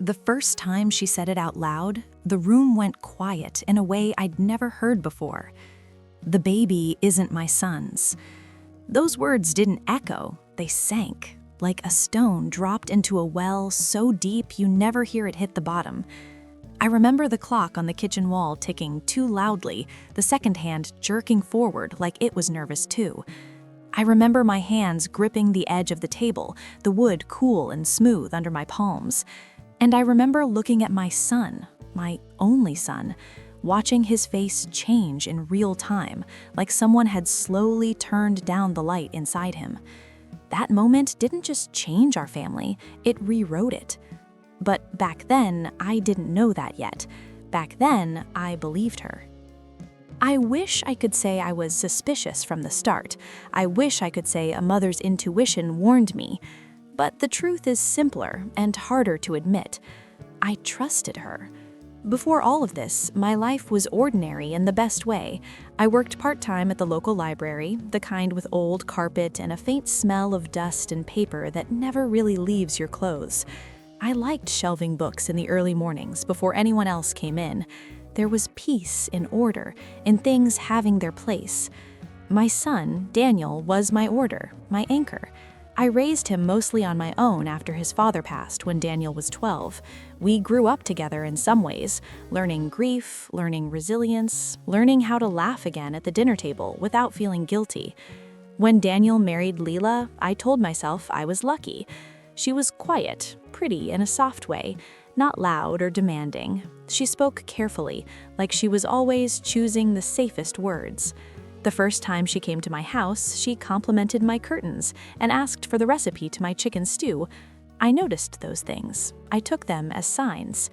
The first time she said it out loud, the room went quiet in a way I'd never heard before. The baby isn't my son's. Those words didn't echo, they sank, like a stone dropped into a well so deep you never hear it hit the bottom. I remember the clock on the kitchen wall ticking too loudly, the second hand jerking forward like it was nervous too. I remember my hands gripping the edge of the table, the wood cool and smooth under my palms. And I remember looking at my son, my only son, watching his face change in real time, like someone had slowly turned down the light inside him. That moment didn't just change our family, it rewrote it. But back then, I didn't know that yet. Back then, I believed her. I wish I could say I was suspicious from the start. I wish I could say a mother's intuition warned me. But the truth is simpler and harder to admit. I trusted her. Before all of this, my life was ordinary in the best way. I worked part-time at the local library, the kind with old carpet and a faint smell of dust and paper that never really leaves your clothes. I liked shelving books in the early mornings before anyone else came in. There was peace in order, in things having their place. My son, Daniel, was my order, my anchor. I raised him mostly on my own after his father passed when Daniel was 12. We grew up together in some ways, learning grief, learning resilience, learning how to laugh again at the dinner table without feeling guilty. When Daniel married Leela, I told myself I was lucky. She was quiet, pretty in a soft way, not loud or demanding. She spoke carefully, like she was always choosing the safest words. The first time she came to my house, she complimented my curtains and asked for the recipe to my chicken stew. I noticed those things. I took them as signs.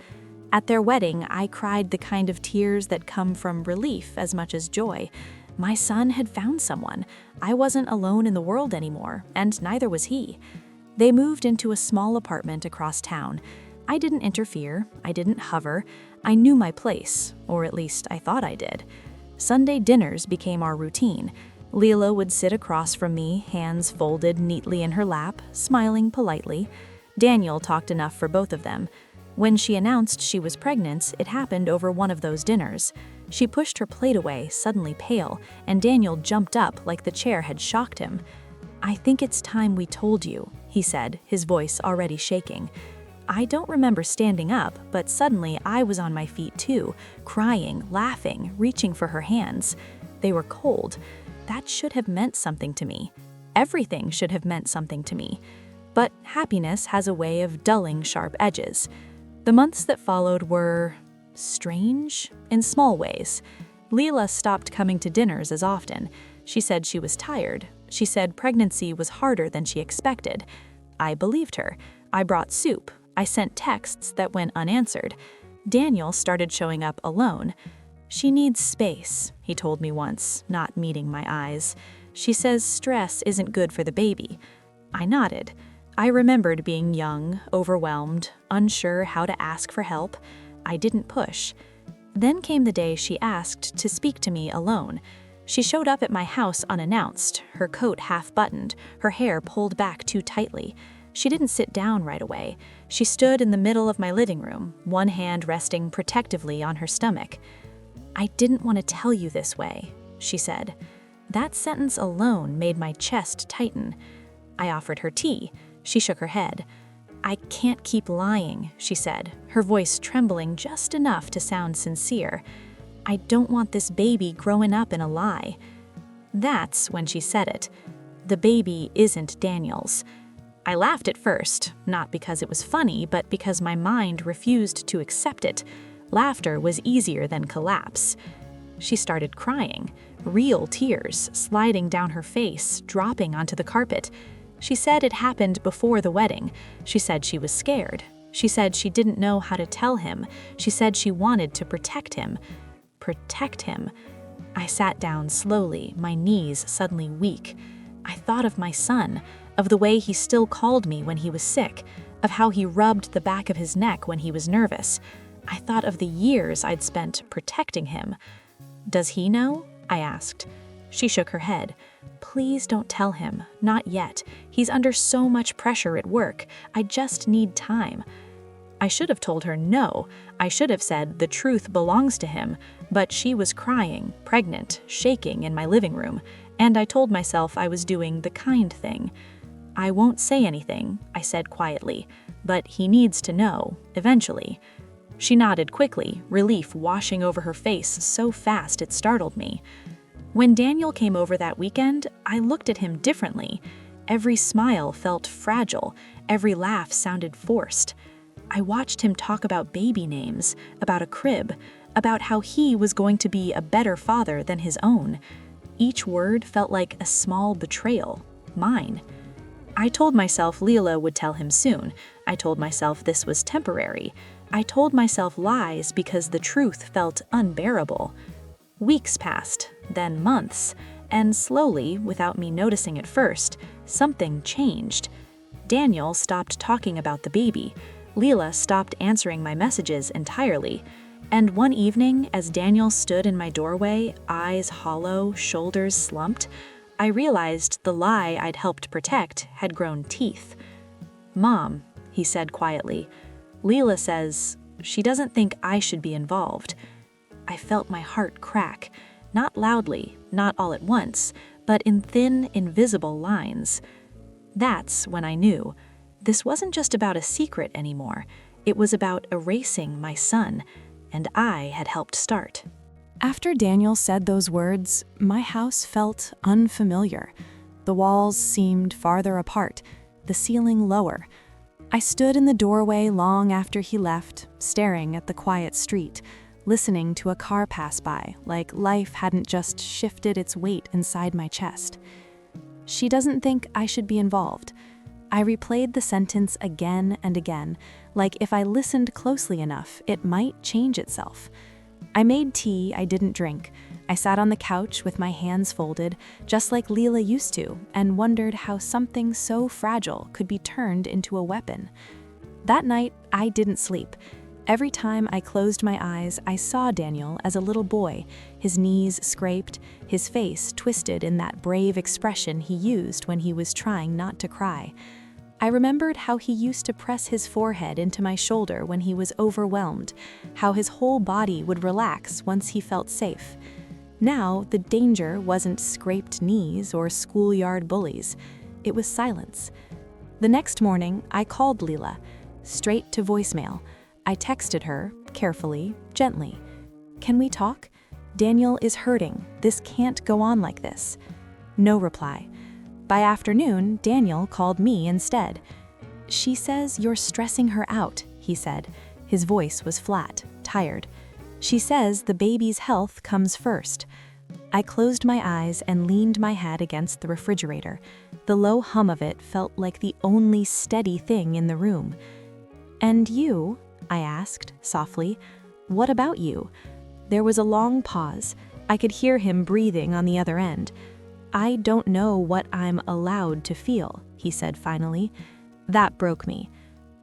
At their wedding, I cried the kind of tears that come from relief as much as joy. My son had found someone. I wasn't alone in the world anymore, and neither was he. They moved into a small apartment across town. I didn't interfere, I didn't hover. I knew my place, or at least I thought I did. Sunday dinners became our routine. Leela would sit across from me, hands folded neatly in her lap, smiling politely. Daniel talked enough for both of them. When she announced she was pregnant, it happened over one of those dinners. She pushed her plate away, suddenly pale, and Daniel jumped up like the chair had shocked him. "I think it's time we told you," he said, his voice already shaking. I don't remember standing up, but suddenly I was on my feet too, crying, laughing, reaching for her hands. They were cold. That should have meant something to me. Everything should have meant something to me. But happiness has a way of dulling sharp edges. The months that followed were strange in small ways. Leela stopped coming to dinners as often. She said she was tired. She said pregnancy was harder than she expected. I believed her. I brought soup. I sent texts that went unanswered. Daniel started showing up alone. "She needs space," he told me once, not meeting my eyes. "She says stress isn't good for the baby." I nodded. I remembered being young, overwhelmed, unsure how to ask for help. I didn't push. Then came the day she asked to speak to me alone. She showed up at my house unannounced, her coat half-buttoned, her hair pulled back too tightly. She didn't sit down right away. She stood in the middle of my living room, one hand resting protectively on her stomach. "I didn't want to tell you this way," she said. That sentence alone made my chest tighten. I offered her tea. She shook her head. "I can't keep lying," she said, her voice trembling just enough to sound sincere. "I don't want this baby growing up in a lie." That's when she said it. The baby isn't Daniel's. I laughed at first, not because it was funny, but because my mind refused to accept it. Laughter was easier than collapse. She started crying, real tears sliding down her face, dropping onto the carpet. She said it happened before the wedding. She said she was scared. She said she didn't know how to tell him. She said she wanted to protect him. Protect him. I sat down slowly, my knees suddenly weak. I thought of my son, of the way he still called me when he was sick, of how he rubbed the back of his neck when he was nervous. I thought of the years I'd spent protecting him. "Does he know?" I asked. She shook her head. "Please don't tell him, not yet. He's under so much pressure at work. I just need time." I should have told her no. I should have said the truth belongs to him, but she was crying, pregnant, shaking in my living room, and I told myself I was doing the kind thing. I won't say anything, I said quietly, but he needs to know, eventually. She nodded quickly, relief washing over her face so fast it startled me. When Daniel came over that weekend, I looked at him differently. Every smile felt fragile, every laugh sounded forced. I watched him talk about baby names, about a crib, about how he was going to be a better father than his own. Each word felt like a small betrayal, mine. I told myself Leela would tell him soon. I told myself this was temporary. I told myself lies because the truth felt unbearable. Weeks passed, then months, and slowly, without me noticing at first, something changed. Daniel stopped talking about the baby. Leela stopped answering my messages entirely. And one evening, as Daniel stood in my doorway, eyes hollow, shoulders slumped, I realized the lie I'd helped protect had grown teeth. "Mom," he said quietly, "Leela says she doesn't think I should be involved." I felt my heart crack, not loudly, not all at once, but in thin, invisible lines. That's when I knew. This wasn't just about a secret anymore. It was about erasing my son, and I had helped start. After Daniel said those words, my house felt unfamiliar. The walls seemed farther apart, the ceiling lower. I stood in the doorway long after he left, staring at the quiet street, listening to a car pass by, like life hadn't just shifted its weight inside my chest. She doesn't think I should be involved. I replayed the sentence again and again, like if I listened closely enough, it might change itself. I made tea I didn't drink. I sat on the couch with my hands folded, just like Leela used to, and wondered how something so fragile could be turned into a weapon. That night, I didn't sleep. Every time I closed my eyes, I saw Daniel as a little boy, his knees scraped, his face twisted in that brave expression he used when he was trying not to cry. I remembered how he used to press his forehead into my shoulder when he was overwhelmed, how his whole body would relax once he felt safe. Now, the danger wasn't scraped knees or schoolyard bullies. It was silence. The next morning, I called Leela, straight to voicemail. I texted her, carefully, gently. "Can we talk? Daniel is hurting. This can't go on like this." No reply. By afternoon, Daniel called me instead. "She says you're stressing her out," he said. His voice was flat, tired. "She says the baby's health comes first." I closed my eyes and leaned my head against the refrigerator. The low hum of it felt like the only steady thing in the room. "And you?" I asked, softly. "What about you?" There was a long pause. I could hear him breathing on the other end. "I don't know what I'm allowed to feel," he said finally. That broke me.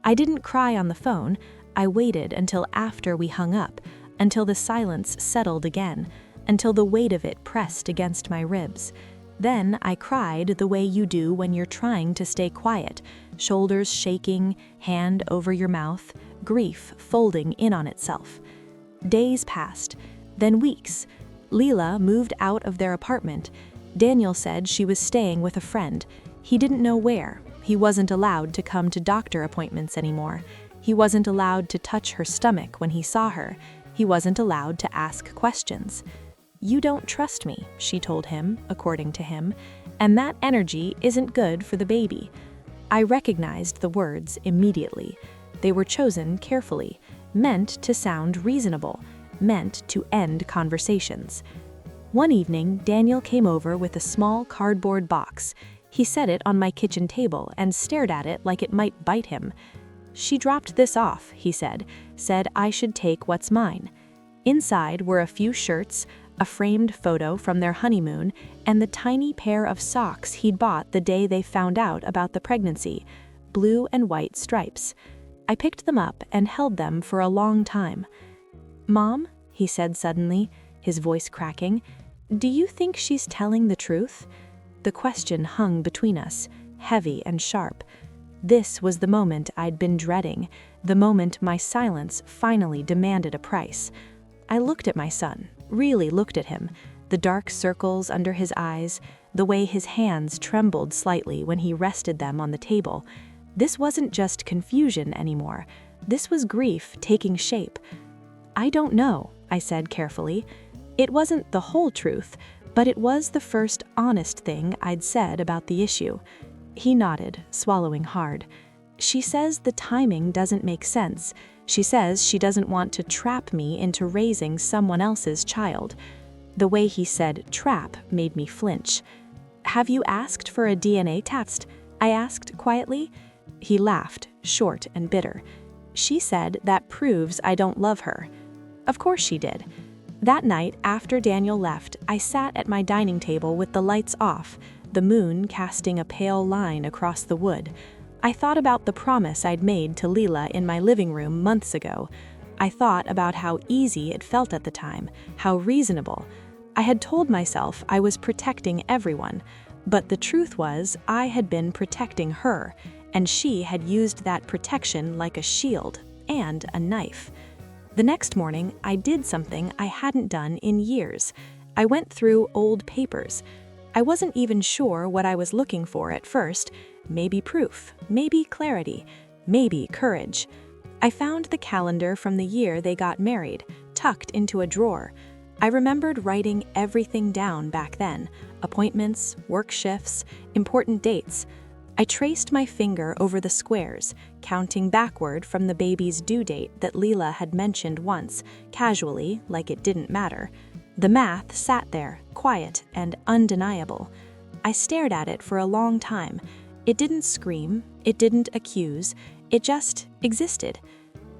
I didn't cry on the phone. I waited until after we hung up, until the silence settled again, until the weight of it pressed against my ribs. Then I cried the way you do when you're trying to stay quiet, shoulders shaking, hand over your mouth, grief folding in on itself. Days passed, then weeks. Leela moved out of their apartment. Daniel said she was staying with a friend. He didn't know where. He wasn't allowed to come to doctor appointments anymore. He wasn't allowed to touch her stomach when he saw her. He wasn't allowed to ask questions. "You don't trust me," she told him, according to him, "and that energy isn't good for the baby." I recognized the words immediately. They were chosen carefully, meant to sound reasonable, meant to end conversations. One evening, Daniel came over with a small cardboard box. He set it on my kitchen table and stared at it like it might bite him. "She dropped this off," he said I should take what's mine. Inside were a few shirts, a framed photo from their honeymoon, and the tiny pair of socks he'd bought the day they found out about the pregnancy, blue and white stripes. I picked them up and held them for a long time. "Mom," he said suddenly, his voice cracking, "do you think she's telling the truth?" The question hung between us, heavy and sharp. This was the moment I'd been dreading, the moment my silence finally demanded a price. I looked at my son, really looked at him, the dark circles under his eyes, the way his hands trembled slightly when he rested them on the table. This wasn't just confusion anymore. This was grief taking shape. "I don't know," I said carefully. It wasn't the whole truth, but it was the first honest thing I'd said about the issue. He nodded, swallowing hard. "She says the timing doesn't make sense. She says she doesn't want to trap me into raising someone else's child." The way he said trap made me flinch. "Have you asked for a DNA test?" I asked quietly. He laughed, short and bitter. "She said that proves I don't love her." Of course she did. That night, after Daniel left, I sat at my dining table with the lights off, the moon casting a pale line across the wood. I thought about the promise I'd made to Leela in my living room months ago. I thought about how easy it felt at the time, how reasonable. I had told myself I was protecting everyone, but the truth was I had been protecting her, and she had used that protection like a shield and a knife. The next morning, I did something I hadn't done in years. I went through old papers. I wasn't even sure what I was looking for at first. Maybe proof, maybe clarity, maybe courage. I found the calendar from the year they got married, tucked into a drawer. I remembered writing everything down back then: appointments, work shifts, important dates. I traced my finger over the squares, counting backward from the baby's due date that Leela had mentioned once, casually, like it didn't matter. The math sat there, quiet and undeniable. I stared at it for a long time. It didn't scream, it didn't accuse, it just existed.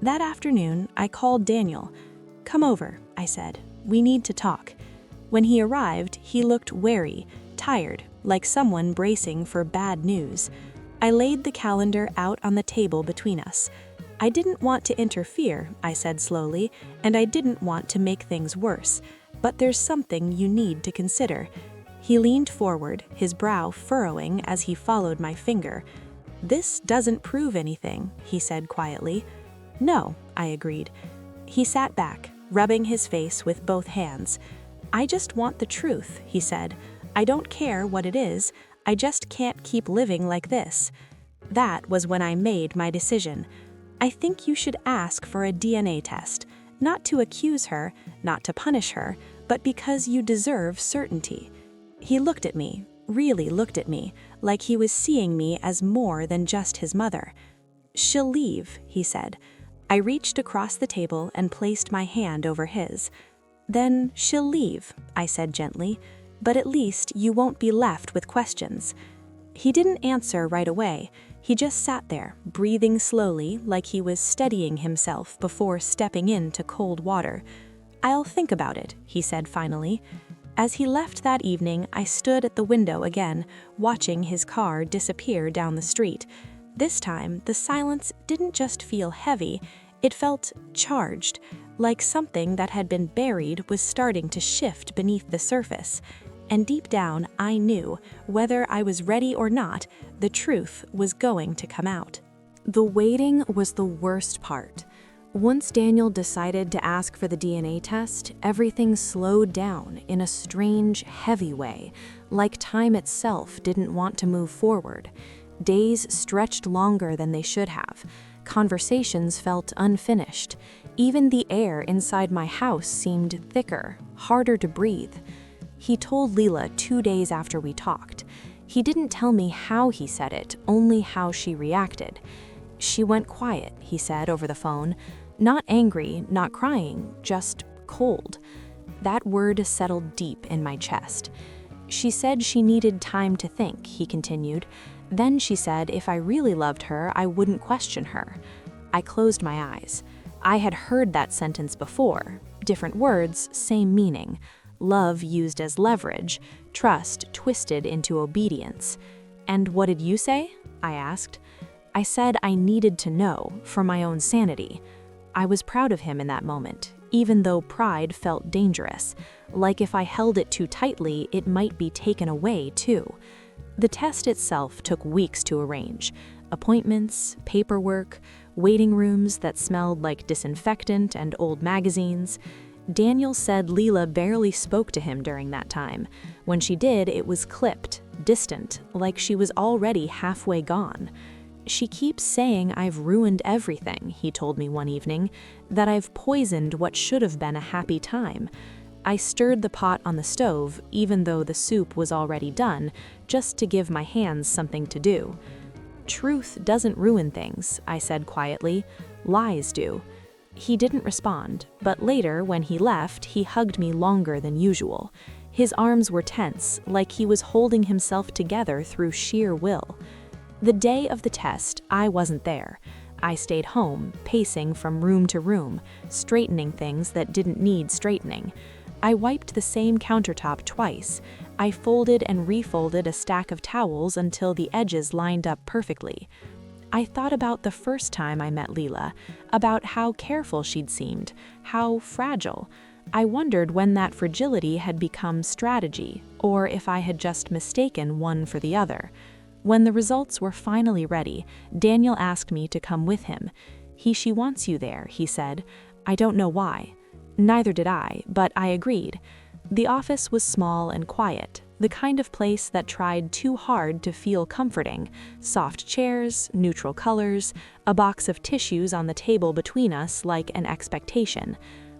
That afternoon, I called Daniel. "Come over," I said. "We need to talk." When he arrived, he looked wary, tired, like someone bracing for bad news. I laid the calendar out on the table between us. "I didn't want to interfere," I said slowly, "and I didn't want to make things worse. But there's something you need to consider." He leaned forward, his brow furrowing as he followed my finger. "This doesn't prove anything," he said quietly. "No," I agreed. He sat back, rubbing his face with both hands. "I just want the truth," he said. "I don't care what it is. I just can't keep living like this." That was when I made my decision. "I think you should ask for a DNA test, not to accuse her, not to punish her, but because you deserve certainty." He looked at me, really looked at me, like he was seeing me as more than just his mother. "She'll leave," he said. I reached across the table and placed my hand over his. "Then she'll leave," I said gently, "but at least you won't be left with questions." He didn't answer right away. He just sat there, breathing slowly like he was steadying himself before stepping into cold water. "I'll think about it," he said finally. As he left that evening, I stood at the window again, watching his car disappear down the street. This time, the silence didn't just feel heavy, it felt charged, like something that had been buried was starting to shift beneath the surface. And deep down, I knew, whether I was ready or not, the truth was going to come out. The waiting was the worst part. Once Daniel decided to ask for the DNA test, everything slowed down in a strange, heavy way, like time itself didn't want to move forward. Days stretched longer than they should have. Conversations felt unfinished. Even the air inside my house seemed thicker, harder to breathe. He told Leela 2 days after we talked. He didn't tell me how he said it, only how she reacted. "She went quiet," he said over the phone. Not angry, not crying, just cold. That word settled deep in my chest. "She said she needed time to think," he continued. "Then she said if I really loved her, I wouldn't question her." I closed my eyes. I had heard that sentence before. Different words, same meaning. Love used as leverage, trust twisted into obedience. "And what did you say?" I asked. I said I needed to know, for my own sanity. I was proud of him in that moment, even though pride felt dangerous, like if I held it too tightly, it might be taken away too. The test itself took weeks to arrange. Appointments, paperwork, waiting rooms that smelled like disinfectant and old magazines. Daniel said Leela barely spoke to him during that time. When she did, it was clipped, distant, like she was already halfway gone. "She keeps saying I've ruined everything," he told me one evening, "that I've poisoned what should have been a happy time." I stirred the pot on the stove, even though the soup was already done, just to give my hands something to do. "Truth doesn't ruin things," I said quietly. "Lies do." He didn't respond, but later, when he left, he hugged me longer than usual. His arms were tense, like he was holding himself together through sheer will. The day of the test, I wasn't there. I stayed home, pacing from room to room, straightening things that didn't need straightening. I wiped the same countertop twice. I folded and refolded a stack of towels until the edges lined up perfectly. I thought about the first time I met Leela, about how careful she'd seemed, how fragile. I wondered when that fragility had become strategy, or if I had just mistaken one for the other. When the results were finally ready, Daniel asked me to come with him. "She wants you there," he said. "I don't know why." Neither did I, but I agreed. The office was small and quiet, the kind of place that tried too hard to feel comforting. Soft chairs, neutral colors, a box of tissues on the table between us like an expectation.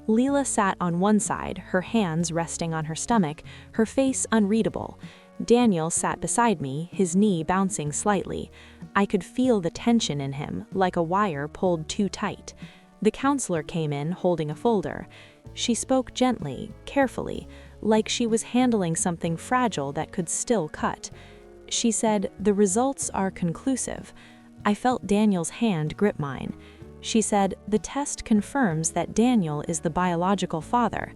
Leela sat on one side, her hands resting on her stomach, her face unreadable. Daniel sat beside me, his knee bouncing slightly. I could feel the tension in him, like a wire pulled too tight. The counselor came in holding a folder. She spoke gently, carefully, like she was handling something fragile that could still cut. She said, "The results are conclusive." I felt Daniel's hand grip mine. She said, "The test confirms that Daniel is the biological father."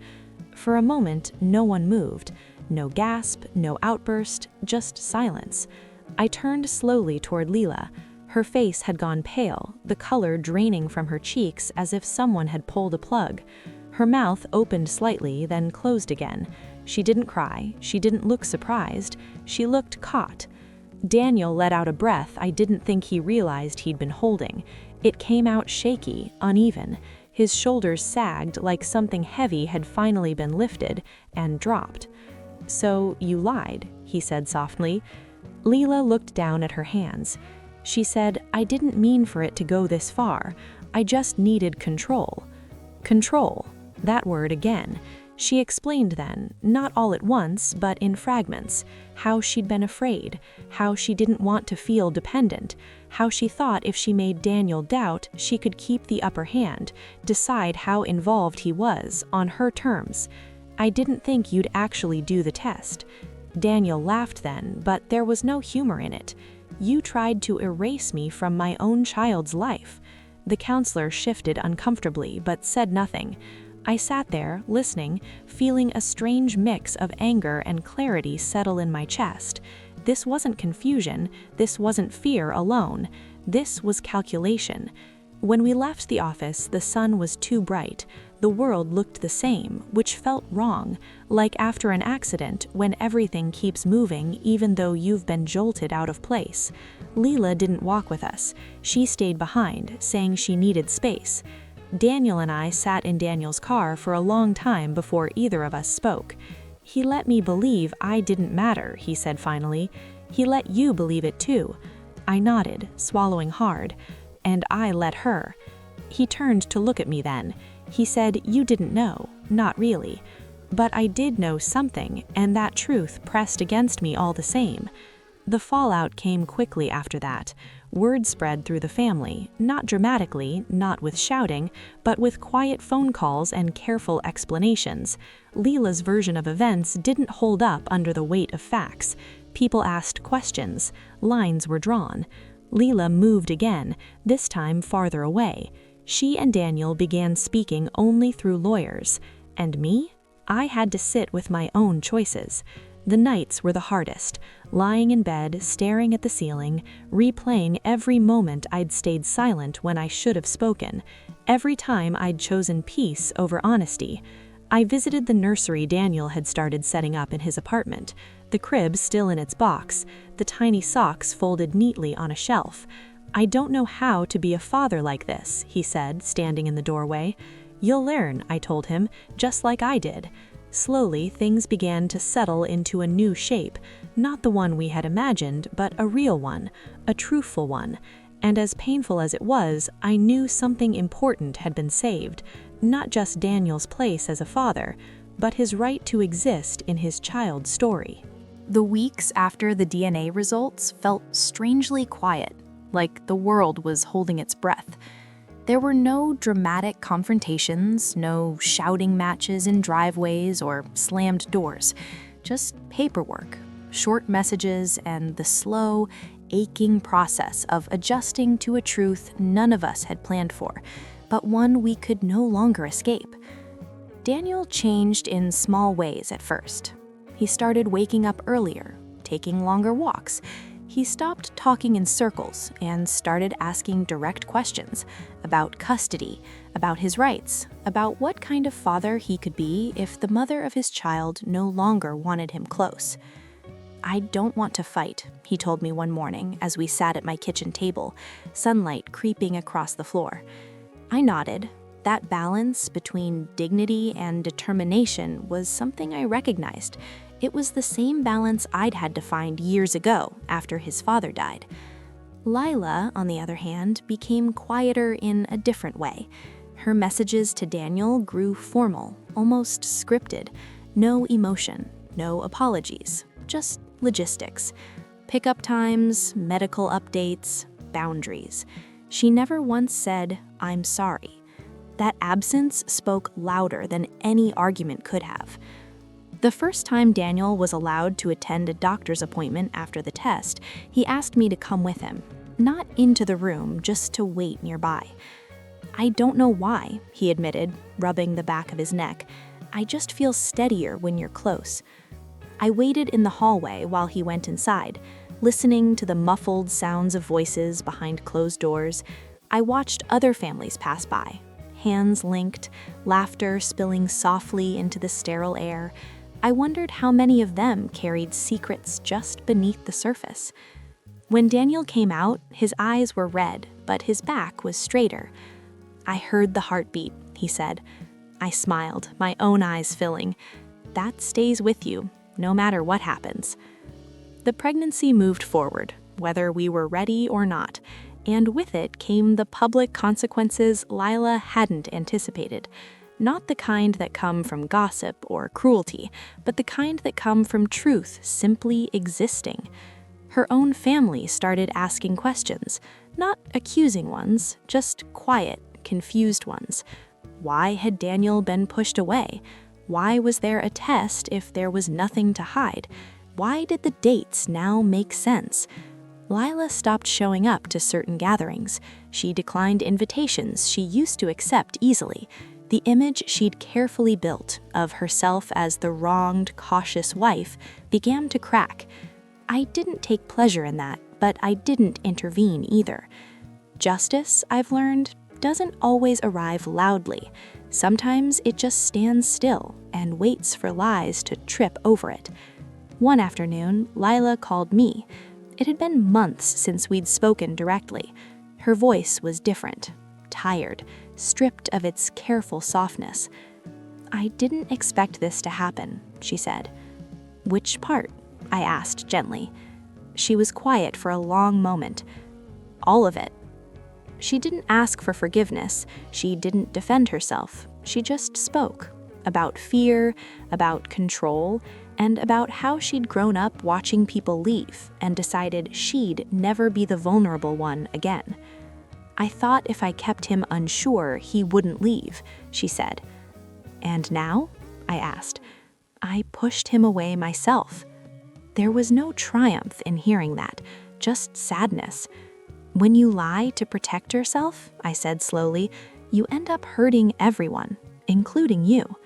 For a moment, no one moved. No gasp, no outburst, just silence. I turned slowly toward Leela. Her face had gone pale, the color draining from her cheeks as if someone had pulled a plug. Her mouth opened slightly, then closed again. She didn't cry, she didn't look surprised, she looked caught. Daniel let out a breath I didn't think he realized he'd been holding. It came out shaky, uneven. His shoulders sagged like something heavy had finally been lifted and dropped. "So you lied," he said softly. Leela looked down at her hands. She said, "I didn't mean for it to go this far. I just needed control." Control. That word again. She explained then, not all at once, but in fragments, how she'd been afraid, how she didn't want to feel dependent, how she thought if she made Daniel doubt, she could keep the upper hand, decide how involved he was, on her terms. "I didn't think you'd actually do the test." Daniel laughed then, but there was no humor in it. "You tried to erase me from my own child's life." The counselor shifted uncomfortably, but said nothing. I sat there, listening, feeling a strange mix of anger and clarity settle in my chest. This wasn't confusion, this wasn't fear alone, this was calculation. When we left the office, the sun was too bright. The world looked the same, which felt wrong, like after an accident when everything keeps moving even though you've been jolted out of place. Leela didn't walk with us. She stayed behind, saying she needed space. Daniel and I sat in Daniel's car for a long time before either of us spoke. "He let me believe I didn't matter," he said finally. "He let you believe it too." I nodded, swallowing hard. "And I let her." He turned to look at me then. He said, "You didn't know, not really." But I did know something, and that truth pressed against me all the same. The fallout came quickly after that. Word spread through the family, not dramatically, not with shouting, but with quiet phone calls and careful explanations. Leela's version of events didn't hold up under the weight of facts. People asked questions. Lines were drawn. Leela moved again, this time farther away. She and Daniel began speaking only through lawyers. And me? I had to sit with my own choices. The nights were the hardest, lying in bed, staring at the ceiling, replaying every moment I'd stayed silent when I should have spoken, every time I'd chosen peace over honesty. I visited the nursery Daniel had started setting up in his apartment, the crib still in its box, the tiny socks folded neatly on a shelf. "I don't know how to be a father like this," he said, standing in the doorway. "You'll learn," I told him, "just like I did." Slowly, things began to settle into a new shape, not the one we had imagined, but a real one, a truthful one. And as painful as it was, I knew something important had been saved, not just Daniel's place as a father, but his right to exist in his child's story. The weeks after the DNA results felt strangely quiet, like the world was holding its breath. There were no dramatic confrontations, no shouting matches in driveways or slammed doors, just paperwork, short messages, and the slow, aching process of adjusting to a truth none of us had planned for, but one we could no longer escape. Daniel changed in small ways at first. He started waking up earlier, taking longer walks. He stopped talking in circles and started asking direct questions about custody, about his rights, about what kind of father he could be if the mother of his child no longer wanted him close. "I don't want to fight," he told me one morning as we sat at my kitchen table, sunlight creeping across the floor. I nodded. That balance between dignity and determination was something I recognized. It was the same balance I'd had to find years ago after his father died. Lila, on the other hand, became quieter in a different way. Her messages to Daniel grew formal, almost scripted. No emotion, no apologies, just logistics. Pickup times, medical updates, boundaries. She never once said, "I'm sorry." That absence spoke louder than any argument could have. The first time Daniel was allowed to attend a doctor's appointment after the test, he asked me to come with him. Not into the room, just to wait nearby. "I don't know why," he admitted, rubbing the back of his neck. "I just feel steadier when you're close." I waited in the hallway while he went inside, listening to the muffled sounds of voices behind closed doors. I watched other families pass by, hands linked, laughter spilling softly into the sterile air. I wondered how many of them carried secrets just beneath the surface. When Daniel came out, his eyes were red, but his back was straighter. "I heard the heartbeat," he said. I smiled, my own eyes filling. "That stays with you, no matter what happens." The pregnancy moved forward, whether we were ready or not, and with it came the public consequences Lila hadn't anticipated. Not the kind that come from gossip or cruelty, but the kind that come from truth simply existing. Her own family started asking questions, not accusing ones, just quiet, confused ones. Why had Daniel been pushed away? Why was there a test if there was nothing to hide? Why did the dates now make sense? Lila stopped showing up to certain gatherings. She declined invitations she used to accept easily. The image she'd carefully built of herself as the wronged, cautious wife began to crack. I didn't take pleasure in that, but I didn't intervene either. Justice, I've learned, doesn't always arrive loudly. Sometimes it just stands still and waits for lies to trip over it. One afternoon, Lila called me. It had been months since we'd spoken directly. Her voice was different, tired, stripped of its careful softness. "I didn't expect this to happen," she said. "Which part?" I asked gently. She was quiet for a long moment. "All of it." She didn't ask for forgiveness. She didn't defend herself. She just spoke about fear, about control, and about how she'd grown up watching people leave and decided she'd never be the vulnerable one again. "I thought if I kept him unsure, he wouldn't leave," she said. "And now?" I asked. "I pushed him away myself." There was no triumph in hearing that, just sadness. "When you lie to protect yourself," I said slowly, "you end up hurting everyone, including you."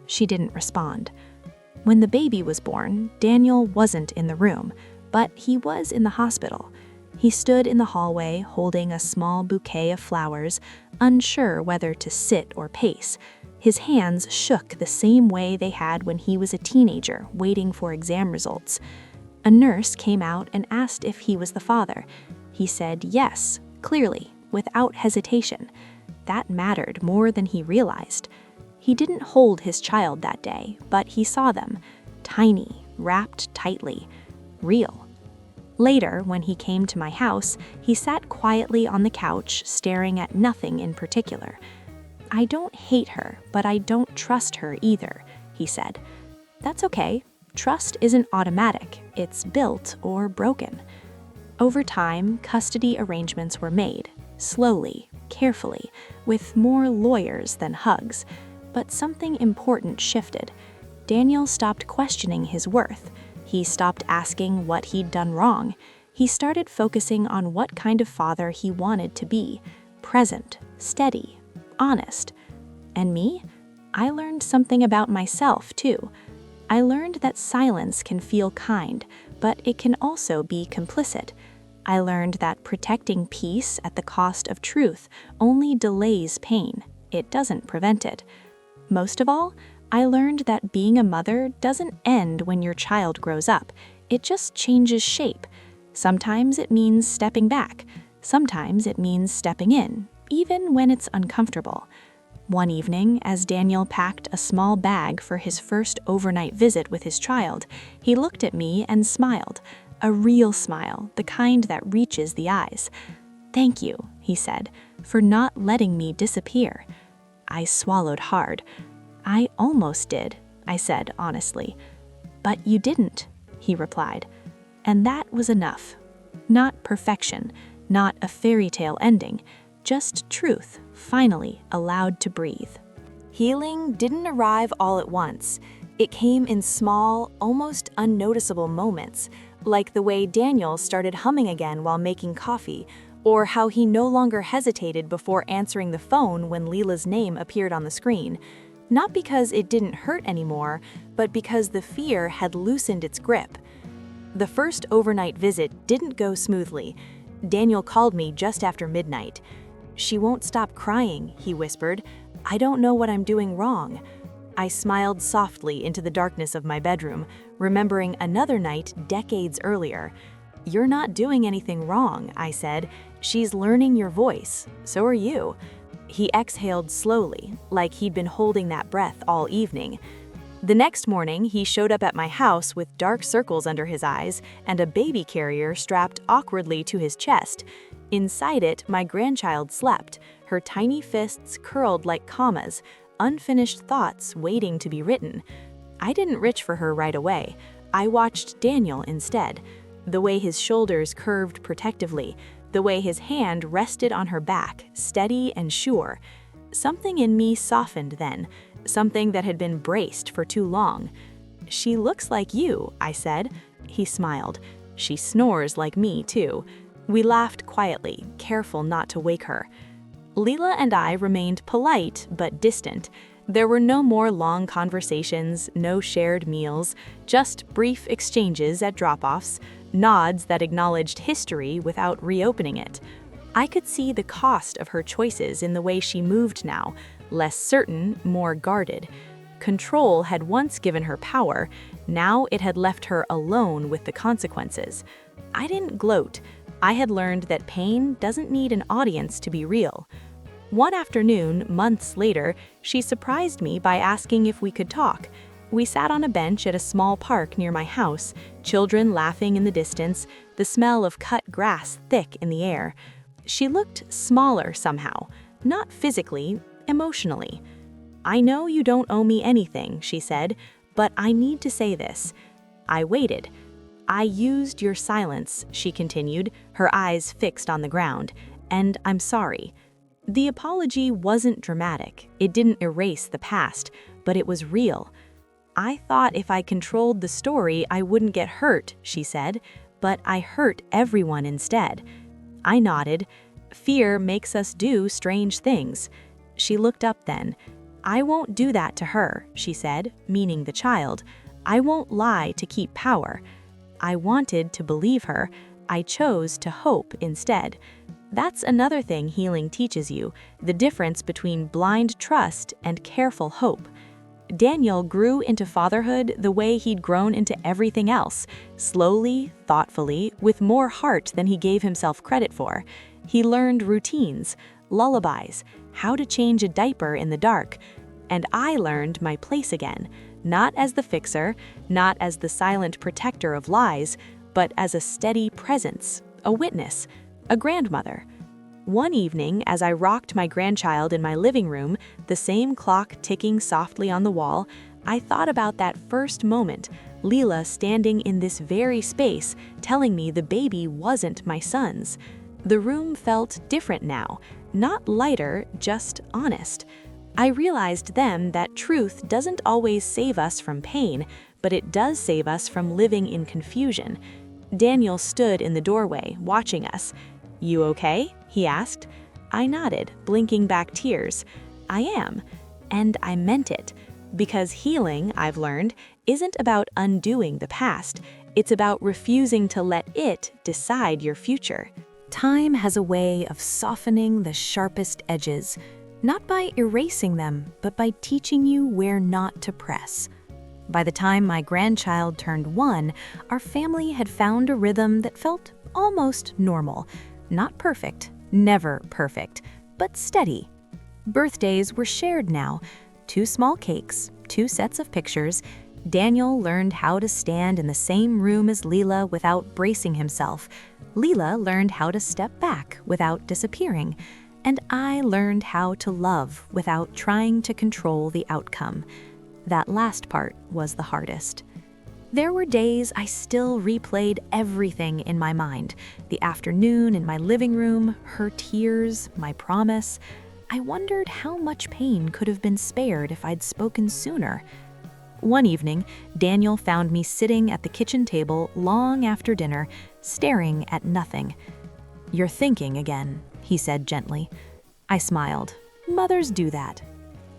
She didn't respond. When the baby was born, Daniel wasn't in the room, but he was in the hospital. He stood in the hallway holding a small bouquet of flowers, unsure whether to sit or pace. His hands shook the same way they had when he was a teenager waiting for exam results. A nurse came out and asked if he was the father. He said yes, clearly, without hesitation. That mattered more than he realized. He didn't hold his child that day, but he saw them, tiny, wrapped tightly, real. Later, when he came to my house, he sat quietly on the couch, staring at nothing in particular. "I don't hate her, but I don't trust her either," he said. "That's okay. Trust isn't automatic. It's built or broken." Over time, custody arrangements were made, slowly, carefully, with more lawyers than hugs. But something important shifted. Daniel stopped questioning his worth. He stopped asking what he'd done wrong. He started focusing on what kind of father he wanted to be: present, steady, honest. And me? I learned something about myself, too. I learned that silence can feel kind, but it can also be complicit. I learned that protecting peace at the cost of truth only delays pain. It doesn't prevent it. Most of all, I learned that being a mother doesn't end when your child grows up. It just changes shape. Sometimes it means stepping back. Sometimes it means stepping in, even when it's uncomfortable. One evening, as Daniel packed a small bag for his first overnight visit with his child, he looked at me and smiled. A real smile, the kind that reaches the eyes. "Thank you," he said, "for not letting me disappear." I swallowed hard. "I almost did," I said honestly. "But you didn't," he replied. And that was enough. Not perfection, not a fairy tale ending, just truth, finally allowed to breathe. Healing didn't arrive all at once. It came in small, almost unnoticeable moments, like the way Daniel started humming again while making coffee, or how he no longer hesitated before answering the phone when Leela's name appeared on the screen. Not because it didn't hurt anymore, but because the fear had loosened its grip. The first overnight visit didn't go smoothly. Daniel called me just after midnight. "She won't stop crying," he whispered. "I don't know what I'm doing wrong." I smiled softly into the darkness of my bedroom, remembering another night decades earlier. "You're not doing anything wrong," I said. "She's learning your voice. So are you." He exhaled slowly, like he'd been holding that breath all evening. The next morning, he showed up at my house with dark circles under his eyes and a baby carrier strapped awkwardly to his chest. Inside it, my grandchild slept, her tiny fists curled like commas, unfinished thoughts waiting to be written. I didn't reach for her right away. I watched Daniel instead. The way his shoulders curved protectively, the way his hand rested on her back, steady and sure. Something in me softened then, something that had been braced for too long. "She looks like you," I said. He smiled. "She snores like me, too." We laughed quietly, careful not to wake her. Leela and I remained polite but distant. There were no more long conversations, no shared meals, just brief exchanges at drop-offs, nods that acknowledged history without reopening it. I could see the cost of her choices in the way she moved now, less certain, more guarded. Control had once given her power, now it had left her alone with the consequences. I didn't gloat. I had learned that pain doesn't need an audience to be real. One afternoon, months later, she surprised me by asking if we could talk. We sat on a bench at a small park near my house, children laughing in the distance, the smell of cut grass thick in the air. She looked smaller somehow, not physically, emotionally. "I know you don't owe me anything," she said, "but I need to say this." I waited. "I used your silence," she continued, her eyes fixed on the ground, "and I'm sorry." The apology wasn't dramatic. It didn't erase the past, but it was real. "I thought if I controlled the story, I wouldn't get hurt," she said, "but I hurt everyone instead." I nodded. "Fear makes us do strange things." She looked up then. "I won't do that to her," she said, meaning the child. "I won't lie to keep power." I wanted to believe her. I chose to hope instead. That's another thing healing teaches you, the difference between blind trust and careful hope. Daniel grew into fatherhood the way he'd grown into everything else, slowly, thoughtfully, with more heart than he gave himself credit for. He learned routines, lullabies, how to change a diaper in the dark, and I learned my place again, not as the fixer, not as the silent protector of lies, but as a steady presence, a witness, a grandmother. One evening, as I rocked my grandchild in my living room, the same clock ticking softly on the wall, I thought about that first moment, Leela standing in this very space, telling me the baby wasn't my son's. The room felt different now, not lighter, just honest. I realized then that truth doesn't always save us from pain, but it does save us from living in confusion. Daniel stood in the doorway, watching us. "You okay?" he asked. I nodded, blinking back tears. "I am." And I meant it. Because healing, I've learned, isn't about undoing the past. It's about refusing to let it decide your future. Time has a way of softening the sharpest edges, not by erasing them, but by teaching you where not to press. By the time my grandchild turned 1, our family had found a rhythm that felt almost normal. Not perfect, never perfect, but steady. Birthdays were shared now. 2 small cakes, 2 sets of pictures. Daniel learned how to stand in the same room as Leela without bracing himself. Leela learned how to step back without disappearing. And I learned how to love without trying to control the outcome. That last part was the hardest. There were days I still replayed everything in my mind. The afternoon in my living room, her tears, my promise. I wondered how much pain could have been spared if I'd spoken sooner. One evening, Daniel found me sitting at the kitchen table long after dinner, staring at nothing. "You're thinking again," he said gently. I smiled. Mothers do that.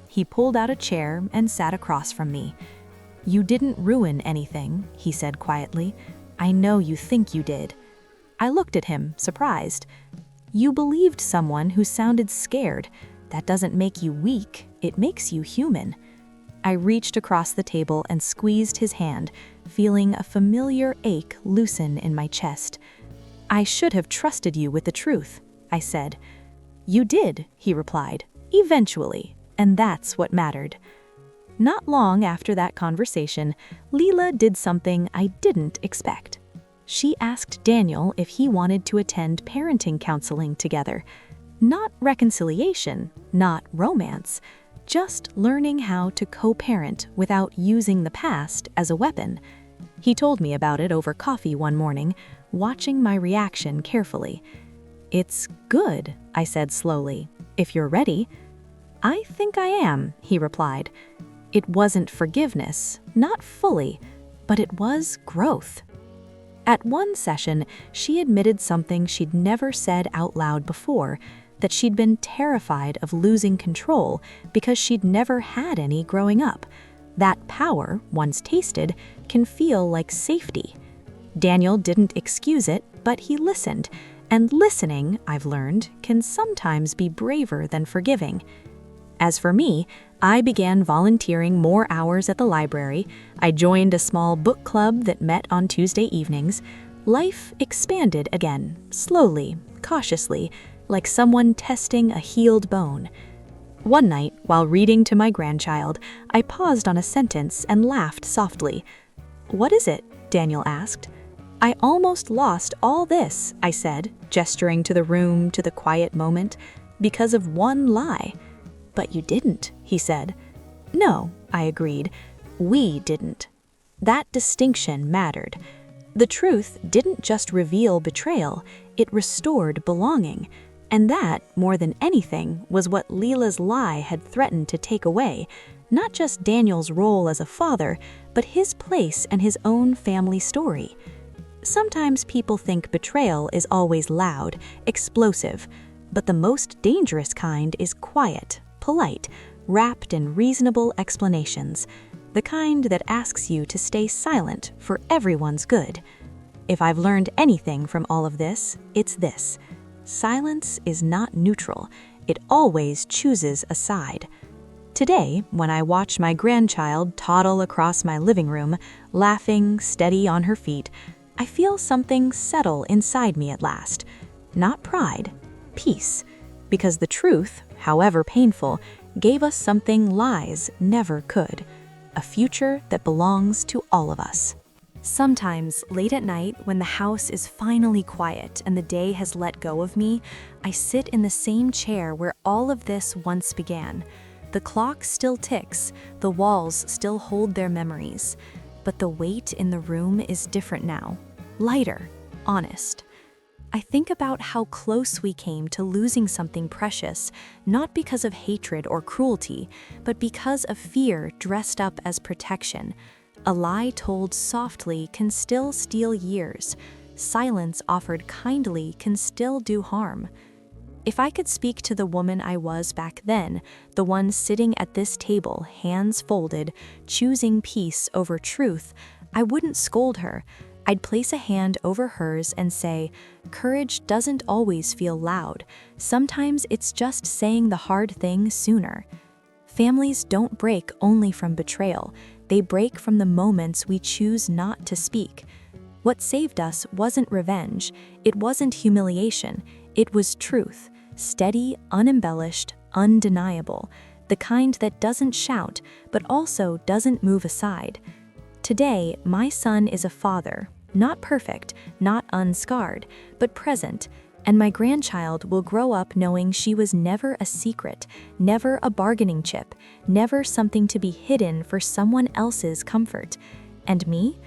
He pulled out a chair and sat across from me. "You didn't ruin anything," he said quietly. "I know you think you did." I looked at him, surprised. "You believed someone who sounded scared. That doesn't make you weak, it makes you human." I reached across the table and squeezed his hand, feeling a familiar ache loosen in my chest. "I should have trusted you with the truth," I said. "You did," he replied, "eventually, and that's what mattered." Not long after that conversation, Leela did something I didn't expect. She asked Daniel if he wanted to attend parenting counseling together. Not reconciliation, not romance, just learning how to co-parent without using the past as a weapon. He told me about it over coffee one morning, watching my reaction carefully. "It's good," I said slowly, "if you're ready." "I think I am," he replied. It wasn't forgiveness, not fully, but it was growth. At one session, she admitted something she'd never said out loud before, that she'd been terrified of losing control because she'd never had any growing up. That power, once tasted, can feel like safety. Daniel didn't excuse it, but he listened, and listening, I've learned, can sometimes be braver than forgiving. As for me, I began volunteering more hours at the library. I joined a small book club that met on Tuesday evenings. Life expanded again, slowly, cautiously, like someone testing a healed bone. One night, while reading to my grandchild, I paused on a sentence and laughed softly. "What is it?" Daniel asked. "I almost lost all this," I said, gesturing to the room, to the quiet moment, "because of one lie." "But you didn't," he said. "No," I agreed. "We didn't." That distinction mattered. The truth didn't just reveal betrayal, it restored belonging. And that, more than anything, was what Leela's lie had threatened to take away, not just Daniel's role as a father, but his place and his own family story. Sometimes people think betrayal is always loud, explosive, but the most dangerous kind is quiet, polite, wrapped in reasonable explanations, the kind that asks you to stay silent for everyone's good. If I've learned anything from all of this, it's this. Silence is not neutral. It always chooses a side. Today, when I watch my grandchild toddle across my living room, laughing, steady on her feet, I feel something settle inside me at last. Not pride, peace. Because the truth, however painful, gave us something lies never could. A future that belongs to all of us. Sometimes, late at night, when the house is finally quiet and the day has let go of me, I sit in the same chair where all of this once began. The clock still ticks, the walls still hold their memories, but the weight in the room is different now. Lighter, honest. I think about how close we came to losing something precious, not because of hatred or cruelty, but because of fear dressed up as protection. A lie told softly can still steal years. Silence offered kindly can still do harm. If I could speak to the woman I was back then, the one sitting at this table, hands folded, choosing peace over truth, I wouldn't scold her. I'd place a hand over hers and say, courage doesn't always feel loud. Sometimes it's just saying the hard thing sooner. Families don't break only from betrayal. They break from the moments we choose not to speak. What saved us wasn't revenge. It wasn't humiliation. It was truth. Steady, unembellished, undeniable. The kind that doesn't shout, but also doesn't move aside. Today, my son is a father. Not perfect, not unscarred, but present. And my grandchild will grow up knowing she was never a secret, never a bargaining chip, never something to be hidden for someone else's comfort. And me?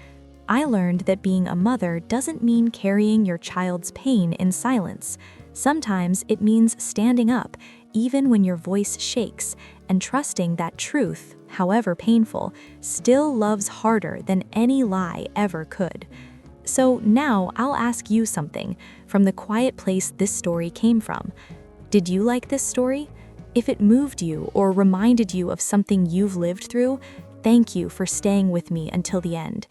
I learned that being a mother doesn't mean carrying your child's pain in silence. Sometimes it means standing up, even when your voice shakes, and trusting that truth, however painful, still loves harder than any lie ever could. So now I'll ask you something from the quiet place this story came from. Did you like this story? If it moved you or reminded you of something you've lived through, thank you for staying with me until the end.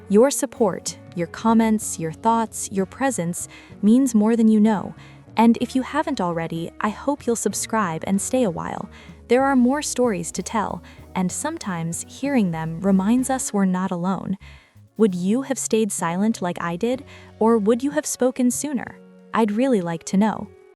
Your support, your comments, your thoughts, your presence means more than you know. And if you haven't already, I hope you'll subscribe and stay a while. There are more stories to tell, and sometimes hearing them reminds us we're not alone. Would you have stayed silent like I did, or would you have spoken sooner? I'd really like to know.